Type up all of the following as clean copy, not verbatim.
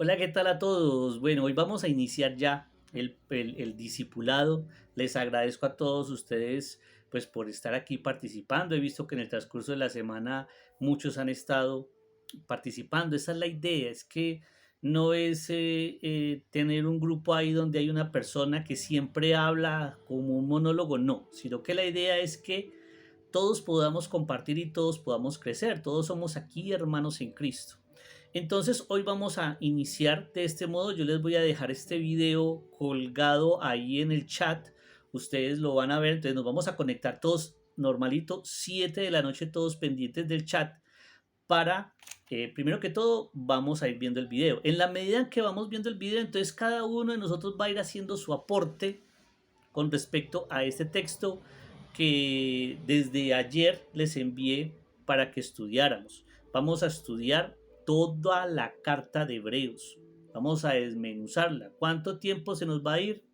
Hola, ¿qué tal a todos? Bueno, hoy vamos a iniciar ya el discipulado. Les agradezco a todos ustedes pues por estar aquí participando. He visto que en el transcurso de la semana muchos han estado participando. Esa es la idea, es que no es tener un grupo ahí donde hay una persona que siempre habla como un monólogo, no, sino que la idea es que todos podamos compartir y todos podamos crecer. Todos somos aquí hermanos en Cristo. Entonces hoy vamos a iniciar de este modo. Yo les voy a dejar este video colgado ahí en el chat. Ustedes lo van a ver. Entonces nos vamos a conectar todos normalito, 7 de la noche, todos pendientes del chat para, primero que todo, vamos a ir viendo el video. En la medida en que vamos viendo el video, entonces cada uno de nosotros va a ir haciendo su aporte con respecto a este texto que desde ayer les envié para que estudiáramos. Vamos a estudiar toda la carta de Hebreos. Vamos a desmenuzarla. ¿Cuánto tiempo se nos va a ir?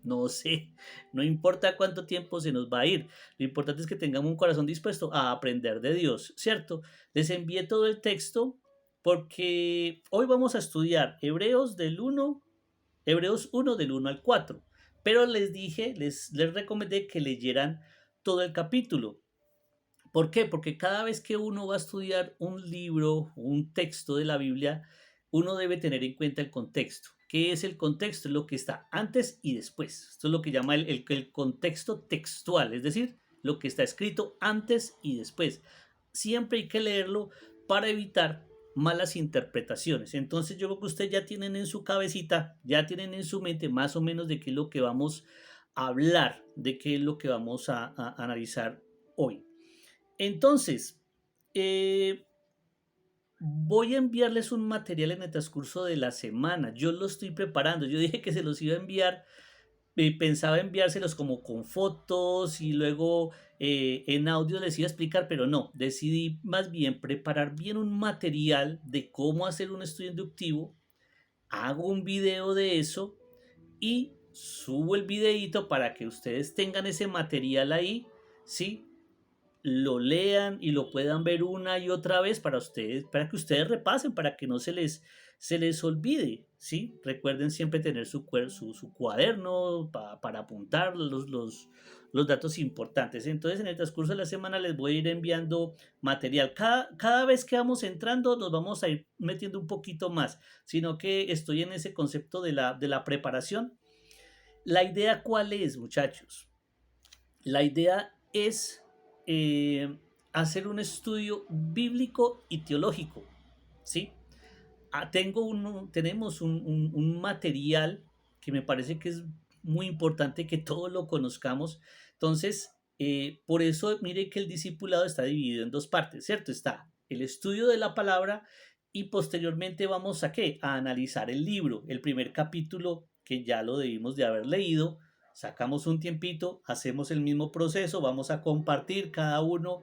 No sé, no importa cuánto tiempo se nos va a ir. Lo importante es que tengamos un corazón dispuesto a aprender de Dios, ¿cierto? Les envié todo el texto porque hoy vamos a estudiar Hebreos 1 del 1 al 4. Pero les dije, les recomendé que leyeran todo el capítulo. ¿Por qué? Porque cada vez que uno va a estudiar un libro, un texto de la Biblia, uno debe tener en cuenta el contexto. ¿Qué es el contexto? Es lo que está antes y después. Esto es lo que llama el contexto textual, es decir, lo que está escrito antes y después. Siempre hay que leerlo para evitar malas interpretaciones. Entonces yo creo que ustedes ya tienen en su cabecita, ya tienen en su mente más o menos de qué es lo que vamos a hablar, de qué es lo que vamos a analizar hoy. Entonces, eh, voy a enviarles un material en el transcurso de la semana. Yo lo estoy preparando. Yo dije que se los iba a enviar. Pensaba enviárselos como con fotos y luego en audio les iba a explicar, pero no. Decidí más bien preparar bien un material de cómo hacer un estudio inductivo. Hago un video de eso y subo el videito para que ustedes tengan ese material ahí, ¿sí? Lo lean y lo puedan ver una y otra vez para ustedes, para que ustedes repasen, para que no se les olvide, ¿sí? Recuerden siempre tener su cuaderno para apuntar los datos importantes. Entonces, en el transcurso de la semana les voy a ir enviando material. Cada vez que vamos entrando, nos vamos a ir metiendo un poquito más, sino que estoy en ese concepto de la preparación. La idea, ¿cuál es, muchachos? La idea es hacer un estudio bíblico y teológico, ¿sí? Tenemos un material que me parece que es muy importante que todos lo conozcamos. Entonces, por eso mire que el discipulado está dividido en dos partes, ¿cierto? Está el estudio de la palabra y posteriormente vamos a qué? A analizar el libro, el primer capítulo que ya lo debimos de haber leído. Sacamos un tiempito, hacemos el mismo proceso, vamos a compartir cada uno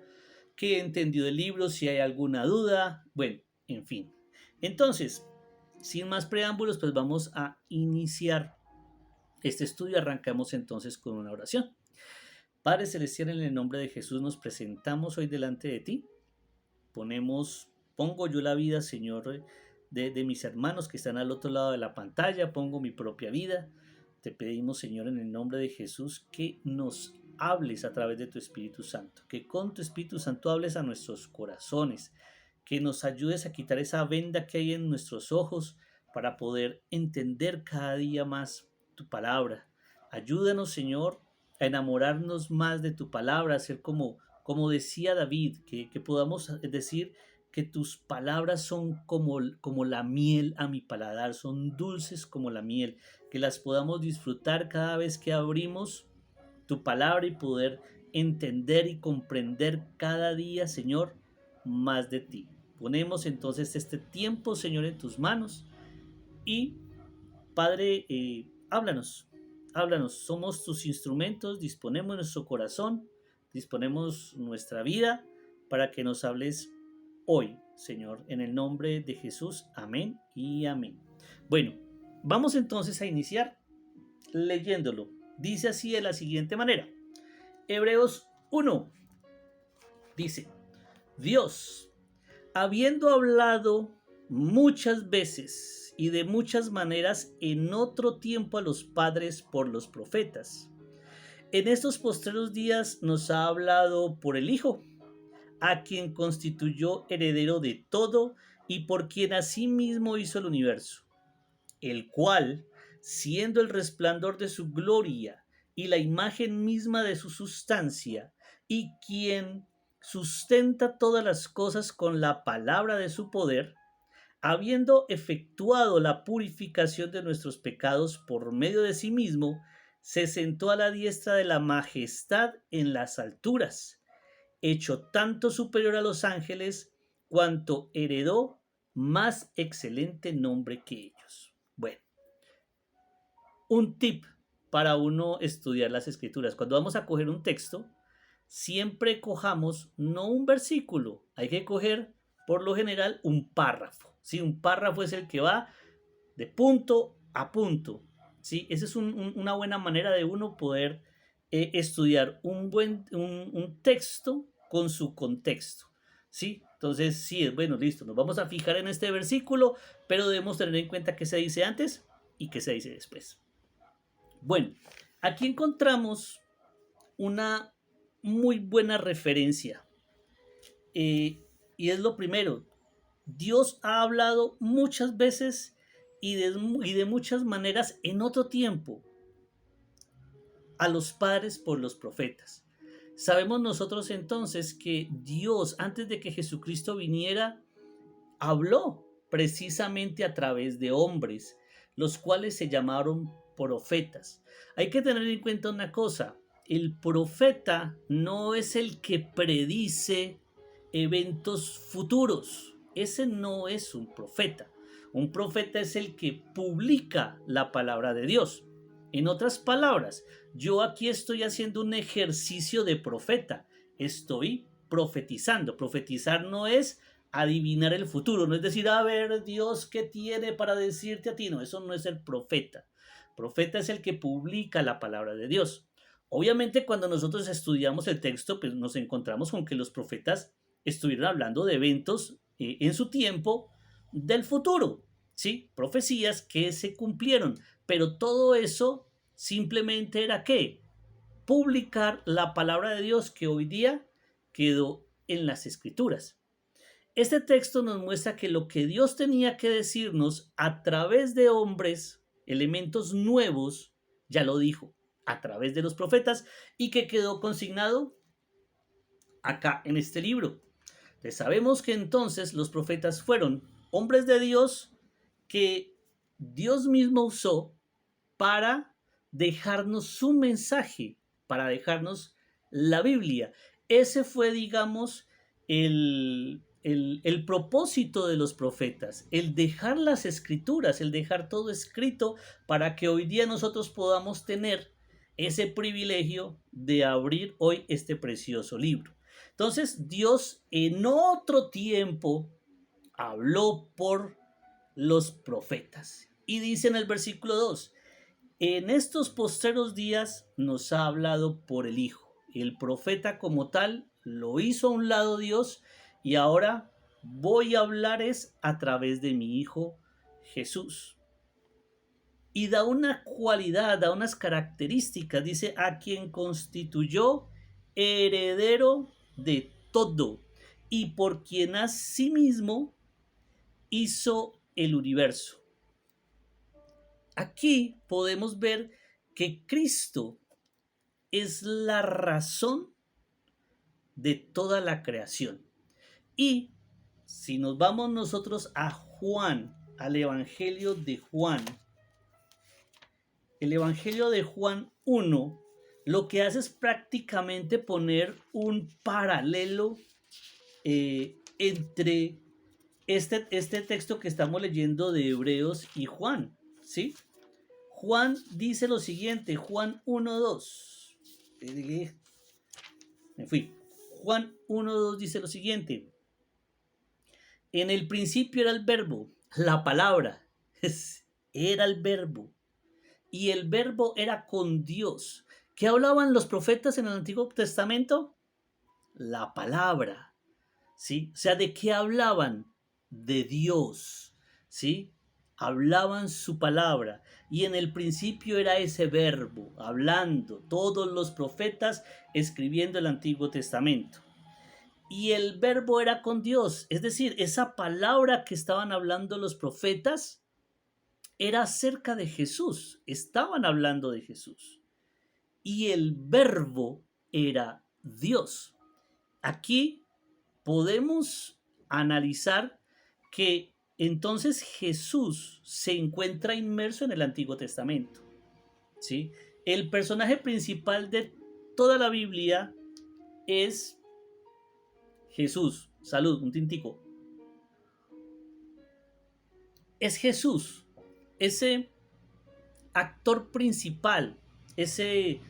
qué entendió del libro, si hay alguna duda, bueno, en fin. Entonces, sin más preámbulos, pues vamos a iniciar este estudio. Arrancamos entonces con una oración. Padre Celestial, en el nombre de Jesús nos presentamos hoy delante de ti. Pongo yo la vida, Señor, de mis hermanos que están al otro lado de la pantalla, pongo mi propia vida. Te pedimos, Señor, en el nombre de Jesús, que nos hables a través de tu Espíritu Santo, que con tu Espíritu Santo hables a nuestros corazones, que nos ayudes a quitar esa venda que hay en nuestros ojos para poder entender cada día más tu palabra. Ayúdanos, Señor, a enamorarnos más de tu palabra, a ser como decía David, que podamos decir que tus palabras son como la miel a mi paladar, son dulces como la miel, que las podamos disfrutar cada vez que abrimos tu palabra y poder entender y comprender cada día, Señor, más de ti. Ponemos entonces este tiempo, Señor, en tus manos y, Padre, háblanos, somos tus instrumentos, disponemos nuestro corazón, disponemos nuestra vida para que nos hables hoy, Señor, en el nombre de Jesús, amén y amén. Bueno, vamos entonces a iniciar leyéndolo. Dice así de la siguiente manera. Hebreos 1 dice, Dios, habiendo hablado muchas veces y de muchas maneras en otro tiempo a los padres por los profetas. En estos postreros días nos ha hablado por el Hijo, a quien constituyó heredero de todo y por quien asimismo hizo el universo, el cual, siendo el resplandor de su gloria y la imagen misma de su sustancia, y quien sustenta todas las cosas con la palabra de su poder, habiendo efectuado la purificación de nuestros pecados por medio de sí mismo, se sentó a la diestra de la majestad en las alturas, hecho tanto superior a los ángeles, cuanto heredó más excelente nombre que ellos. Bueno, un tip para uno estudiar las escrituras. Cuando vamos a coger un texto, siempre cojamos no un versículo, hay que coger por lo general un párrafo. ¿Sí? Un párrafo es el que va de punto a punto. ¿Sí? Esa es una buena manera de uno poder estudiar un texto con su contexto. ¿Sí? Entonces, sí, bueno, listo, nos vamos a fijar en este versículo, pero debemos tener en cuenta qué se dice antes y qué se dice después. Bueno, aquí encontramos una muy buena referencia. Y es lo primero, Dios ha hablado muchas veces y de muchas maneras en otro tiempo a los padres por los profetas. Sabemos nosotros entonces que Dios, antes de que Jesucristo viniera, habló precisamente a través de hombres, los cuales se llamaron profetas. Hay que tener en cuenta una cosa, el profeta no es el que predice eventos futuros, ese no es un profeta. Un profeta es el que publica la palabra de Dios. En otras palabras, yo aquí estoy haciendo un ejercicio de profeta, estoy profetizando. Profetizar no es adivinar el futuro, no es decir, a ver, Dios, ¿qué tiene para decirte a ti? No, eso no es el profeta. Profeta es el que publica la palabra de Dios. Obviamente, cuando nosotros estudiamos el texto, pues nos encontramos con que los profetas estuvieron hablando de eventos en su tiempo del futuro, ¿sí? Profecías que se cumplieron, pero todo eso simplemente era ¿qué? Publicar la palabra de Dios que hoy día quedó en las escrituras. Este texto nos muestra que lo que Dios tenía que decirnos a través de hombres, elementos nuevos, ya lo dijo, a través de los profetas, y que quedó consignado acá en este libro. Sabemos que entonces los profetas fueron hombres de Dios que Dios mismo usó para dejarnos su mensaje, para dejarnos la Biblia. Ese fue, digamos, el propósito de los profetas, el dejar las escrituras, el dejar todo escrito para que hoy día nosotros podamos tener ese privilegio de abrir hoy este precioso libro. Entonces Dios en otro tiempo habló por los profetas. Y dice en el versículo 2, en estos postreros días nos ha hablado por el Hijo. El profeta como tal lo hizo a un lado Dios y ahora voy a hablar es a través de mi Hijo Jesús. Y da una cualidad, da unas características, dice, a quien constituyó heredero de todo y por quien asimismo hizo el universo. Aquí podemos ver que Cristo es la razón de toda la creación. Y si nos vamos nosotros a Juan, al Evangelio de Juan, el Evangelio de Juan 1, lo que hace es prácticamente poner un paralelo entre este texto que estamos leyendo de Hebreos y Juan, ¿sí? Juan dice lo siguiente, Juan 1:2. Me fui. Juan 1:2 dice lo siguiente. En el principio era el verbo, la palabra, era el verbo. Y el verbo era con Dios. ¿Qué hablaban los profetas en el Antiguo Testamento? La palabra, ¿sí? O sea, ¿de qué hablaban? De Dios, ¿sí? hablaban su palabra, y en el principio era ese verbo, hablando, todos los profetas escribiendo el Antiguo Testamento. Y el verbo era con Dios, es decir, esa palabra que estaban hablando los profetas era acerca de Jesús, estaban hablando de Jesús. Y el verbo era Dios. Aquí podemos analizar que entonces Jesús se encuentra inmerso en el Antiguo Testamento, ¿sí? El personaje principal de toda la Biblia es Jesús. Salud, un tintico. Es Jesús, ese actor principal, ese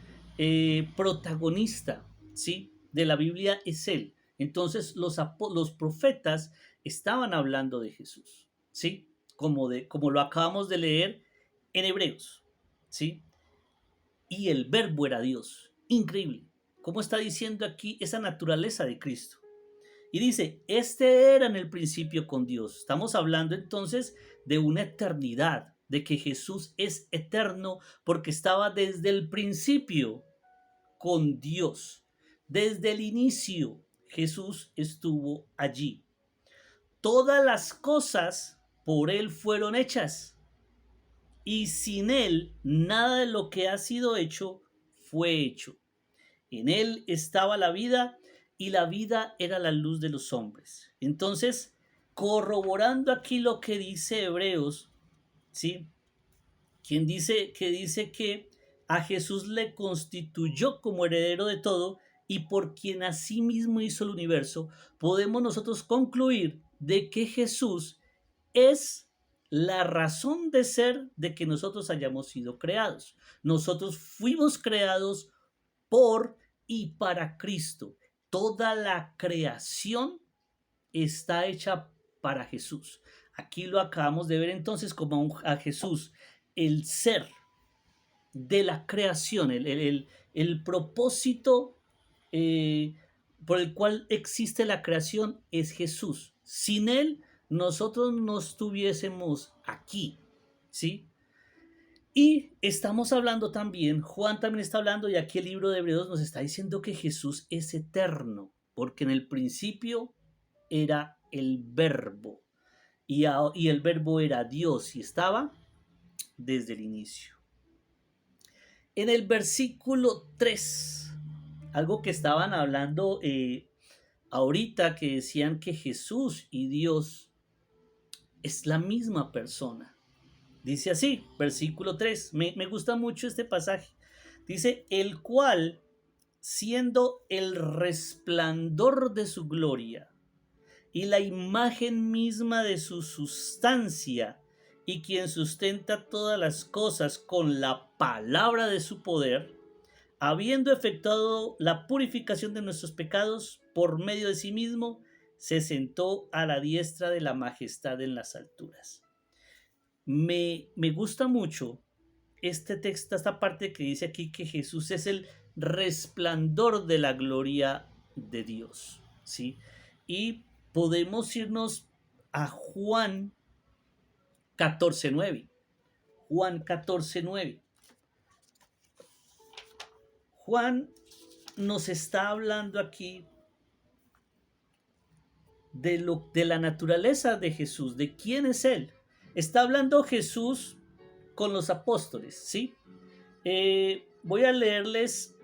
protagonista, ¿sí? De la Biblia es Él. Entonces los profetas estaban hablando de Jesús, ¿sí? Como lo acabamos de leer en Hebreos, ¿sí? Y el verbo era Dios. Increíble. ¿Cómo está diciendo aquí esa naturaleza de Cristo? Y dice, este era en el principio con Dios. Estamos hablando entonces de una eternidad, de que Jesús es eterno porque estaba desde el principio con Dios. Desde el inicio Jesús estuvo allí. Todas las cosas por Él fueron hechas. Y sin Él nada de lo que ha sido hecho fue hecho. En Él estaba la vida y la vida era la luz de los hombres. Entonces, corroborando aquí lo que dice Hebreos, ¿sí? Quien dice que a Jesús le constituyó como heredero de todo y por quien asimismo hizo el universo, podemos nosotros concluir de que Jesús es la razón de ser de que nosotros hayamos sido creados. Nosotros fuimos creados por y para Cristo. Toda la creación está hecha para Jesús. Aquí lo acabamos de ver entonces como a Jesús, el ser de la creación, el propósito por el cual existe la creación es Jesús. Sin Él, nosotros no estuviésemos aquí, ¿sí? Y estamos hablando también, Juan también está hablando, y aquí el libro de Hebreos nos está diciendo que Jesús es eterno, porque en el principio era el verbo, y el verbo era Dios, y estaba desde el inicio. En el versículo 3, algo que estaban hablando ahorita, que decían que Jesús y Dios es la misma persona. Dice así, versículo 3, me gusta mucho este pasaje. Dice, el cual, siendo el resplandor de su gloria y la imagen misma de su sustancia, y quien sustenta todas las cosas con la palabra de su poder, habiendo efectuado la purificación de nuestros pecados por medio de sí mismo, se sentó a la diestra de la majestad en las alturas. Me gusta mucho este texto, esta parte que dice aquí que Jesús es el resplandor de la gloria de Dios, ¿sí? Y podemos irnos a Juan 14:9. Juan 14:9. Juan nos está hablando aquí de la naturaleza de Jesús, de quién es Él. Está hablando Jesús con los apóstoles, ¿sí? Voy a leerles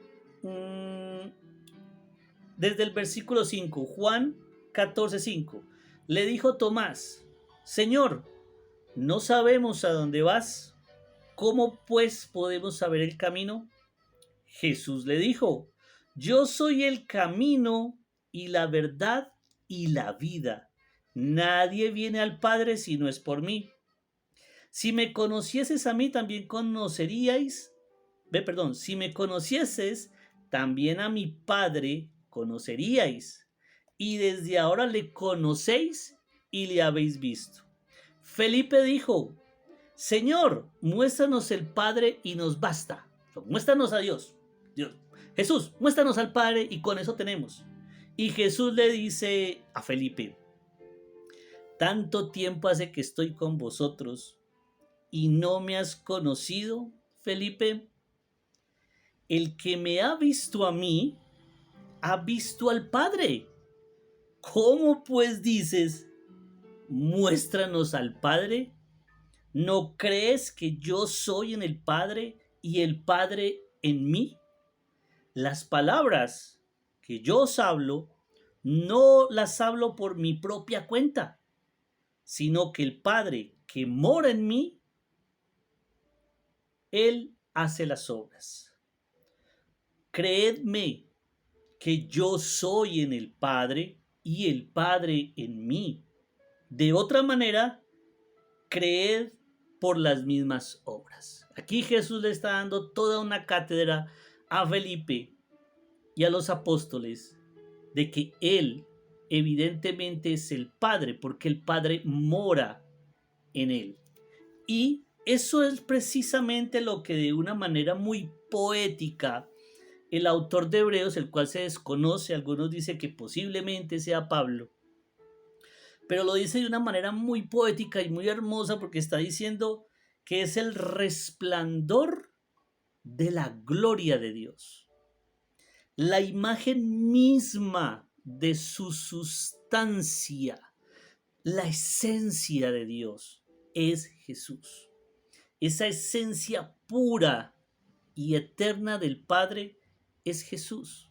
desde el versículo 5, Juan 14:5. Le dijo Tomás, Señor, no sabemos a dónde vas, ¿cómo pues podemos saber el camino? Jesús le dijo, yo soy el camino y la verdad y la vida. Nadie viene al Padre si no es por mí. Si me conocieses a mí, también si me conocieses, también a mi Padre conoceríais. Y desde ahora le conocéis y le habéis visto. Felipe dijo, Señor, muéstranos el Padre y nos basta. Muéstranos a Dios. Jesús, muéstranos al Padre y con eso tenemos. Y Jesús le dice a Felipe, tanto tiempo hace que estoy con vosotros y no me has conocido, Felipe? El que me ha visto a mí, ha visto al Padre. ¿Cómo pues dices, muéstranos al Padre? ¿No crees que yo soy en el Padre y el Padre en mí? Las palabras que yo os hablo, no las hablo por mi propia cuenta, sino que el Padre que mora en mí, Él hace las obras. Creedme que yo soy en el Padre y el Padre en mí. De otra manera, creed por las mismas obras. Aquí Jesús le está dando toda una cátedra a Felipe y a los apóstoles de que Él evidentemente es el Padre, porque el Padre mora en Él. Y eso es precisamente lo que de una manera muy poética el autor de Hebreos, el cual se desconoce, algunos dicen que posiblemente sea Pablo, pero lo dice de una manera muy poética y muy hermosa porque está diciendo que es el resplandor de la gloria de Dios, la imagen misma de su sustancia, la esencia de Dios es Jesús. Esa esencia pura y eterna del Padre es Jesús.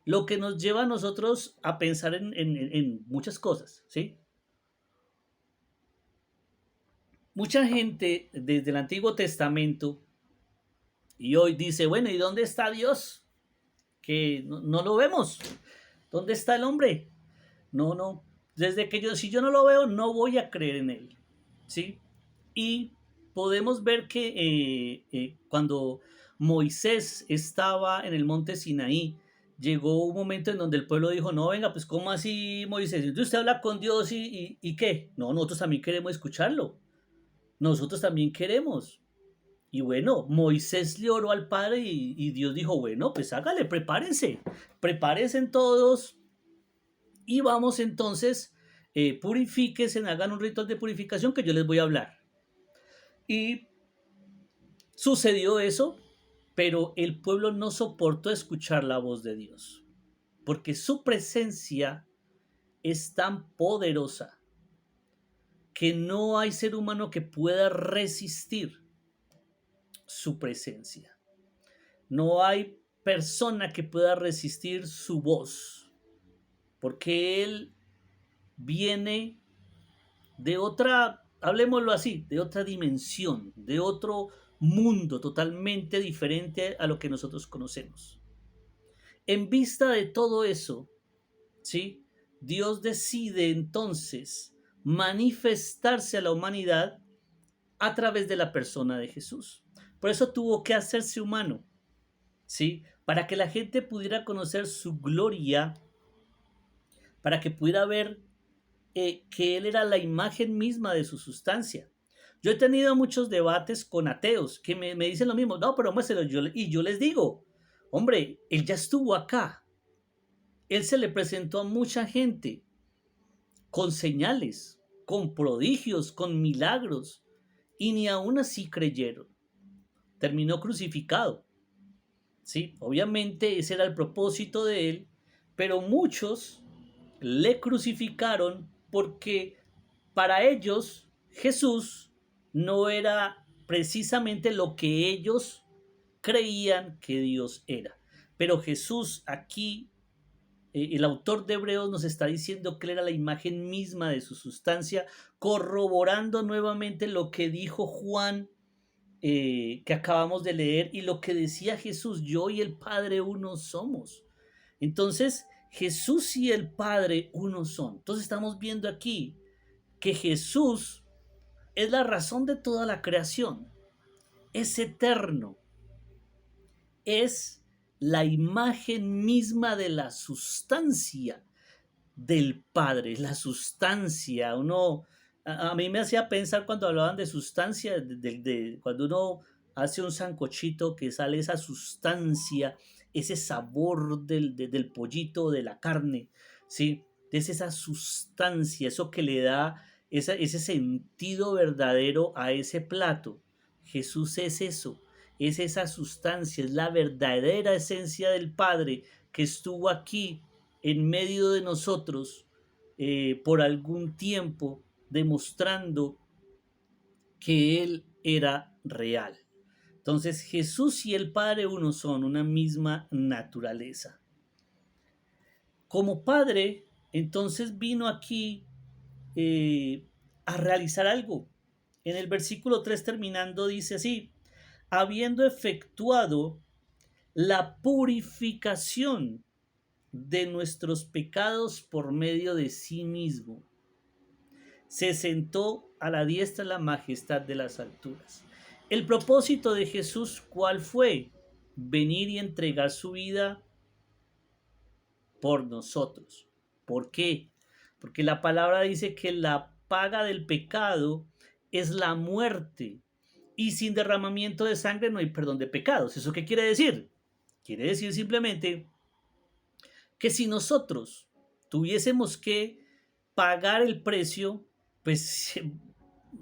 Lo que nos lleva a nosotros a pensar en muchas cosas, ¿sí? Mucha gente desde el Antiguo Testamento y hoy dice, bueno, ¿y dónde está Dios? Que no lo vemos. ¿Dónde está el hombre? No. Desde que si yo no lo veo, no voy a creer en él, ¿sí? Y podemos ver que cuando Moisés estaba en el monte Sinaí, llegó un momento en donde el pueblo dijo, no, venga, pues ¿cómo así, Moisés? Entonces usted habla con Dios y ¿qué? No, nosotros también queremos escucharlo. Nosotros también queremos. Y bueno, Moisés le oró al Padre y Dios dijo, bueno, pues hágale, prepárense todos y vamos entonces, purifíquense, hagan un ritual de purificación que yo les voy a hablar. Y sucedió eso, pero el pueblo no soportó escuchar la voz de Dios, porque su presencia es tan poderosa que no hay ser humano que pueda resistir su presencia. No hay persona que pueda resistir su voz, porque Él viene de otra, hablemoslo así, de otra dimensión, de otro mundo totalmente diferente a lo que nosotros conocemos. En vista de todo eso, ¿sí? Dios decide entonces manifestarse a la humanidad a través de la persona de Jesús. Por eso tuvo que hacerse humano, ¿sí? Para que la gente pudiera conocer su gloria, para que pudiera ver que Él era la imagen misma de su sustancia. Yo he tenido muchos debates con ateos que me dicen lo mismo, no, pero muéstrelo, y yo les digo, hombre, Él ya estuvo acá, Él se le presentó a mucha gente con señales, con prodigios, con milagros, y ni aún así creyeron. Terminó crucificado. Sí, obviamente ese era el propósito de él, pero muchos le crucificaron porque para ellos Jesús no era precisamente lo que ellos creían que Dios era. Pero Jesús aquí, el autor de Hebreos nos está diciendo que él era la imagen misma de su sustancia, corroborando nuevamente lo que dijo Juan, que acabamos de leer, y lo que decía Jesús, yo y el Padre uno somos. Entonces, Jesús y el Padre uno son. Entonces estamos viendo aquí que Jesús es la razón de toda la creación, es eterno, es la imagen misma de la sustancia del Padre, la sustancia. A mí me hacía pensar cuando hablaban de sustancia, cuando uno hace un sancochito que sale esa sustancia, ese sabor pollito, de la carne, ¿sí? Es esa sustancia, eso que le da ese sentido verdadero a ese plato. Jesús es eso, es esa sustancia, es la verdadera esencia del Padre que estuvo aquí en medio de nosotros por algún tiempo, demostrando que Él era real. Entonces Jesús y el Padre uno son una misma naturaleza. Como Padre, entonces vino aquí eh, a realizar algo. En el versículo 3 terminando dice así, habiendo efectuado la purificación de nuestros pecados por medio de sí mismo, se sentó a la diestra de la majestad de las alturas. El propósito de Jesús, ¿cuál fue? Venir y entregar su vida por nosotros. ¿Por qué? Porque la palabra dice que la paga del pecado es la muerte. Y sin derramamiento de sangre no hay perdón de pecados. ¿Eso qué quiere decir? Quiere decir simplemente que si nosotros tuviésemos que pagar el precio, pues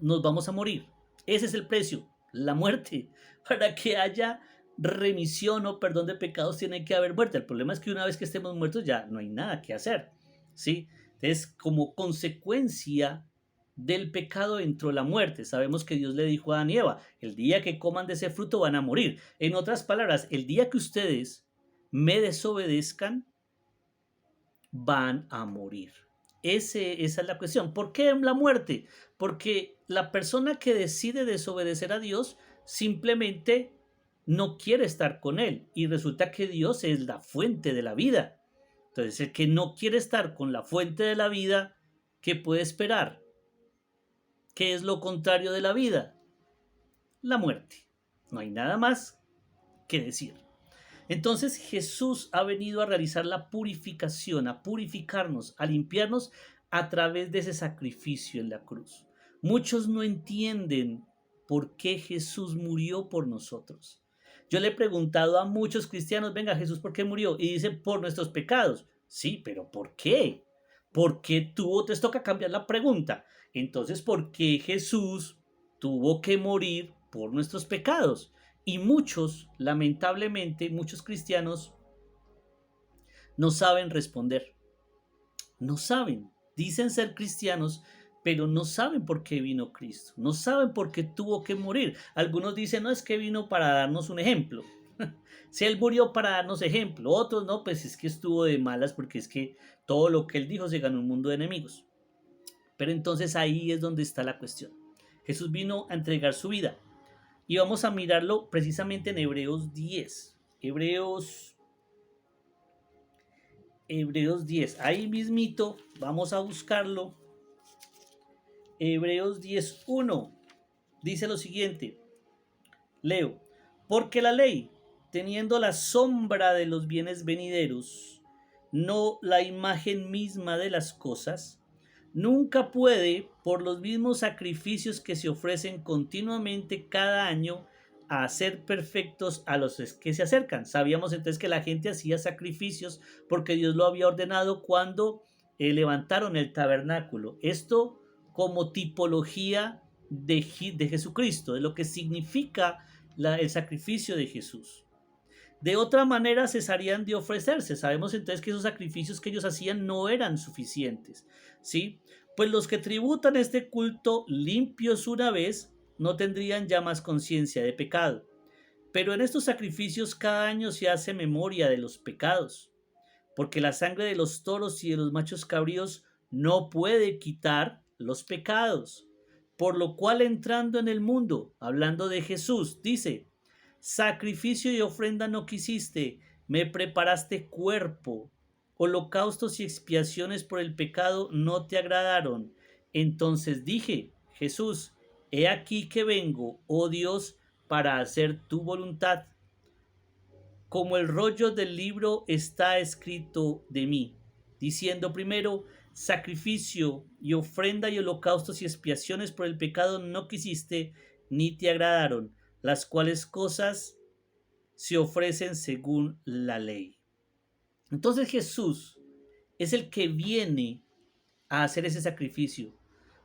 nos vamos a morir. Ese es el precio, la muerte. Para que haya remisión o perdón de pecados tiene que haber muerte. El problema es que una vez que estemos muertos ya no hay nada que hacer, ¿sí? Entonces, como consecuencia del pecado entró la muerte. Sabemos que Dios le dijo a Adán y Eva, el día que coman de ese fruto van a morir. En otras palabras, el día que ustedes me desobedezcan, van a morir. Esa es la cuestión. ¿Por qué la muerte? Porque la persona que decide desobedecer a Dios simplemente no quiere estar con Él. Y resulta que Dios es la fuente de la vida. Entonces, el que no quiere estar con la fuente de la vida, ¿qué puede esperar? ¿Qué es lo contrario de la vida? La muerte. No hay nada más que decir. Entonces Jesús ha venido a realizar la purificación, a purificarnos, a limpiarnos a través de ese sacrificio en la cruz. Muchos no entienden por qué Jesús murió por nosotros. Yo le he preguntado a muchos cristianos, venga Jesús, ¿por qué murió? Y dicen, por nuestros pecados. Sí, pero ¿por qué? ¿Por qué tuvo? Te toca cambiar la pregunta. Entonces, ¿por qué Jesús tuvo que morir por nuestros pecados? Y muchos, lamentablemente, muchos cristianos no saben responder. No saben. Dicen ser cristianos, pero no saben por qué vino Cristo. No saben por qué tuvo que morir. Algunos dicen, no, es que vino para darnos un ejemplo. Si él murió para darnos ejemplo. Otros no, pues es que estuvo de malas porque es que todo lo que él dijo se ganó un mundo de enemigos. Pero entonces ahí es donde está la cuestión. Jesús vino a entregar su vida. Y vamos a mirarlo precisamente en Hebreos 10. Hebreos 10. Ahí mismito, vamos a buscarlo. Hebreos 10:1 dice lo siguiente. Leo. Porque la ley, teniendo la sombra de los bienes venideros, no la imagen misma de las cosas, nunca puede, por los mismos sacrificios que se ofrecen continuamente cada año, a hacer perfectos a los que se acercan. Sabíamos entonces que la gente hacía sacrificios porque Dios lo había ordenado cuando levantaron el tabernáculo. Esto como tipología de Jesucristo, de lo que significa el sacrificio de Jesús. De otra manera cesarían de ofrecerse. Sabemos entonces que esos sacrificios que ellos hacían no eran suficientes, ¿sí? Pues los que tributan este culto limpios una vez no tendrían ya más conciencia de pecado. Pero en estos sacrificios cada año se hace memoria de los pecados, porque la sangre de los toros y de los machos cabríos no puede quitar los pecados. Por lo cual entrando en el mundo, hablando de Jesús, dice, sacrificio y ofrenda no quisiste, me preparaste cuerpo. Holocaustos y expiaciones por el pecado no te agradaron. Entonces dije, Jesús, he aquí que vengo, oh Dios, para hacer tu voluntad. Como el rollo del libro está escrito de mí, diciendo primero, sacrificio y ofrenda y holocaustos y expiaciones por el pecado no quisiste, ni te agradaron, las cuales cosas se ofrecen según la ley. Entonces Jesús es el que viene a hacer ese sacrificio,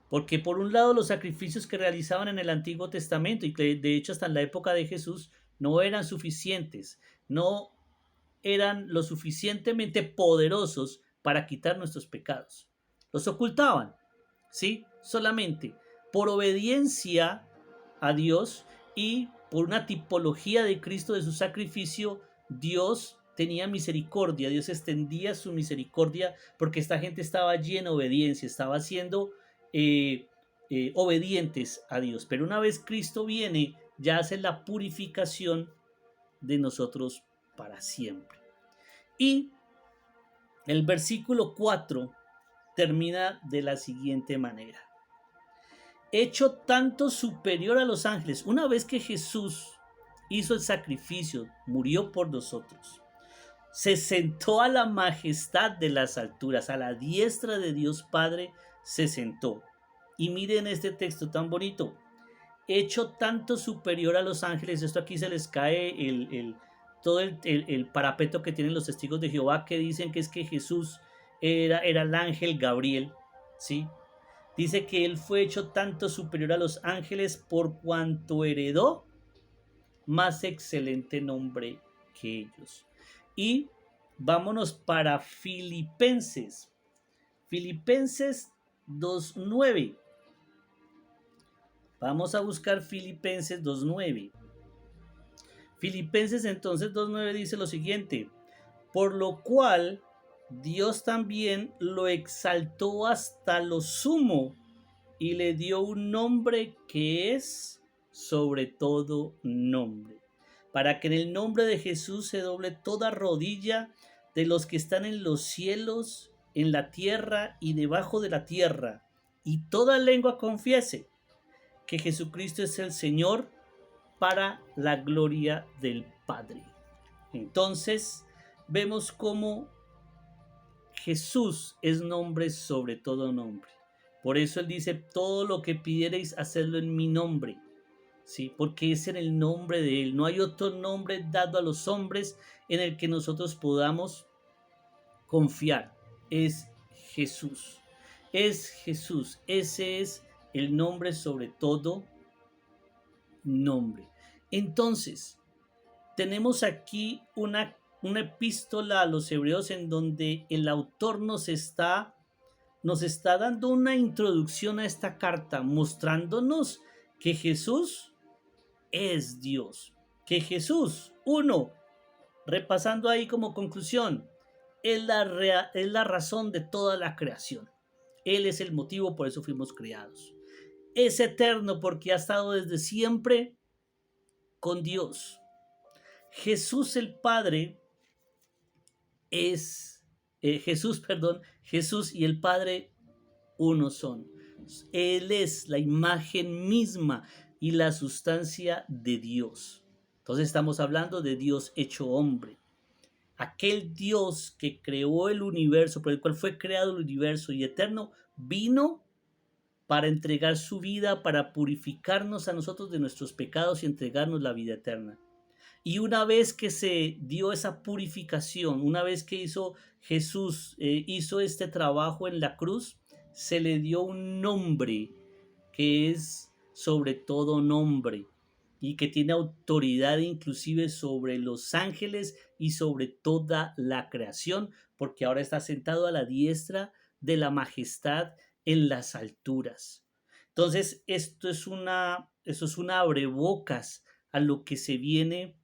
Porque por un lado los sacrificios que realizaban en el Antiguo Testamento, y que de hecho hasta en la época de Jesús, no eran suficientes, no eran lo suficientemente poderosos para quitar nuestros pecados. Los ocultaban, ¿sí? Solamente por obediencia a Dios y por una tipología de Cristo de su sacrificio, Dios tenía misericordia, Dios extendía su misericordia porque esta gente estaba allí en obediencia, estaba siendo obedientes a Dios. Pero una vez Cristo viene, ya hace la purificación de nosotros para siempre. Y el versículo 4 termina de la siguiente manera. Hecho tanto superior a los ángeles. Una vez que Jesús hizo el sacrificio, murió por nosotros, se sentó a la majestad de las alturas, a la diestra de Dios Padre, se sentó. Y miren este texto tan bonito. Hecho tanto superior a los ángeles. Esto aquí se les cae todo el parapeto que tienen los testigos de Jehová, que dicen que es que Jesús era el ángel Gabriel, ¿sí? Dice que él fue hecho tanto superior a los ángeles por cuanto heredó más excelente nombre que ellos. Y vámonos para Filipenses. Filipenses 2.9. Vamos a buscar Filipenses 2.9. Filipenses entonces 2.9 dice lo siguiente. Por lo cual Dios también lo exaltó hasta lo sumo y le dio un nombre que es sobre todo nombre, para que en el nombre de Jesús se doble toda rodilla de los que están en los cielos, en la tierra y debajo de la tierra, y toda lengua confiese que Jesucristo es el Señor, para la gloria del Padre. Entonces vemos cómo Jesús es nombre sobre todo nombre. Por eso él dice, todo lo que pidiereis, hacedlo en mi nombre. ¿Sí? Porque es en el nombre de él. No hay otro nombre dado a los hombres en el que nosotros podamos confiar. Es Jesús. Es Jesús. Ese es el nombre sobre todo nombre. Entonces, tenemos aquí una epístola a los hebreos en donde el autor nos está dando una introducción a esta carta, mostrándonos que Jesús es Dios, que Jesús, uno, repasando ahí como conclusión, es la razón de toda la creación. Él es el motivo, por eso fuimos creados. Es eterno porque ha estado desde siempre con Dios. Jesús el Padre es Jesús y el Padre uno son. Él es la imagen misma y la sustancia de Dios. Entonces estamos hablando de Dios hecho hombre. Aquel Dios que creó el universo, por el cual fue creado el universo y eterno, vino para entregar su vida, para purificarnos a nosotros de nuestros pecados y entregarnos la vida eterna. Y una vez que se dio esa purificación, una vez que Jesús hizo este trabajo en la cruz, se le dio un nombre que es sobre todo nombre y que tiene autoridad inclusive sobre los ángeles y sobre toda la creación, porque ahora está sentado a la diestra de la majestad en las alturas. Entonces, esto es una abrebocas a lo que se viene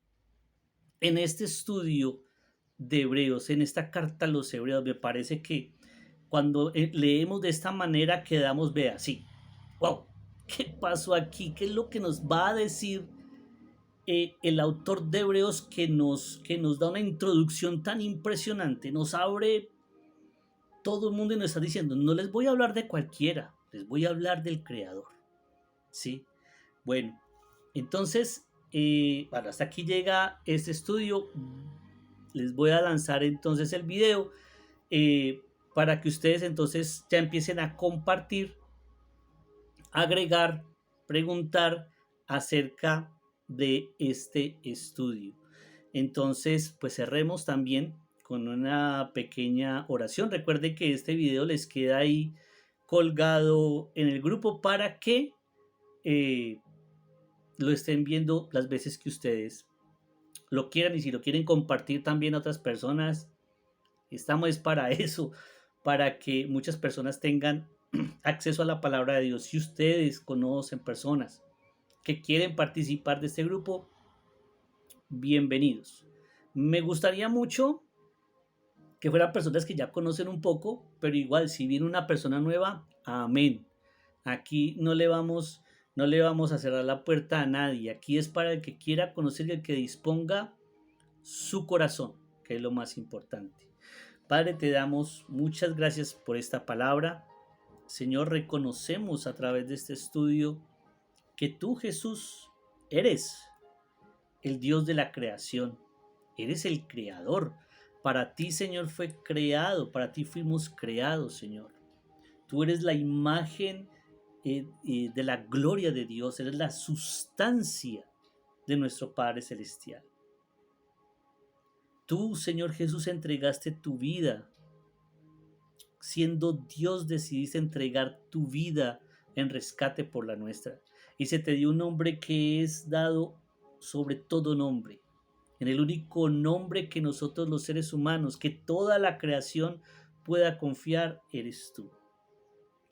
en este estudio de Hebreos, en esta carta a los Hebreos. Me parece que cuando leemos de esta manera quedamos, vea, sí, wow, ¿qué pasó aquí? ¿Qué es lo que nos va a decir el autor de Hebreos que nos da una introducción tan impresionante? Nos abre todo el mundo y nos está diciendo, no les voy a hablar de cualquiera, les voy a hablar del Creador. ¿Sí? Bueno, entonces, bueno, hasta aquí llega este estudio. Les voy a lanzar entonces el video para que ustedes entonces ya empiecen a compartir, agregar, preguntar acerca de este estudio. Entonces, pues cerremos también con una pequeña oración. Recuerden que este video les queda ahí colgado en el grupo para que lo estén viendo las veces que ustedes lo quieran, y si lo quieren compartir también a otras personas, estamos para eso, para que muchas personas tengan acceso a la palabra de Dios. Si ustedes conocen personas que quieren participar de este grupo, bienvenidos. Me gustaría mucho que fueran personas que ya conocen un poco, pero igual si viene una persona nueva, amén. Aquí no le vamos a cerrar la puerta a nadie. Aquí es para el que quiera conocer y el que disponga su corazón, que es lo más importante. Padre, te damos muchas gracias por esta palabra. Señor, reconocemos a través de este estudio que tú, Jesús, eres el Dios de la creación. Eres el creador. Para ti, Señor, fue creado. Para ti fuimos creados, Señor. Tú eres la imagen de la gloria de Dios. Eres la sustancia de nuestro Padre Celestial. Tú, Señor Jesús, entregaste tu vida. Siendo Dios, decidiste entregar tu vida en rescate por la nuestra. Y se te dio un nombre que es dado sobre todo nombre. En el único nombre que nosotros los seres humanos, que toda la creación pueda confiar, eres tú.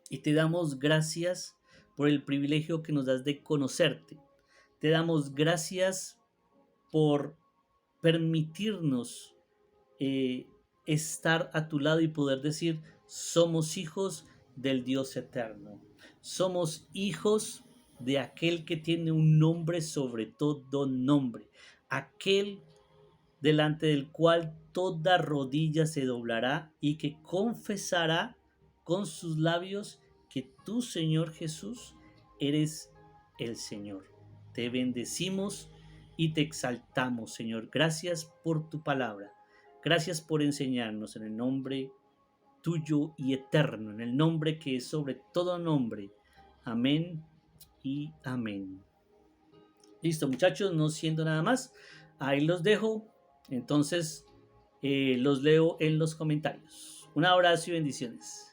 Y te damos gracias por el privilegio que nos das de conocerte. Te damos gracias por permitirnos estar a tu lado y poder decir, somos hijos del Dios eterno. Somos hijos de aquel que tiene un nombre sobre todo nombre. Aquel delante del cual toda rodilla se doblará y que confesará con sus labios que tú, Señor Jesús, eres el Señor. Te bendecimos y te exaltamos, Señor. Gracias por tu palabra. Gracias por enseñarnos en el nombre tuyo y eterno, en el nombre que es sobre todo nombre. Amén y amén. Listo, muchachos, no siendo nada más, ahí los dejo. Entonces, los leo en los comentarios. Un abrazo y bendiciones.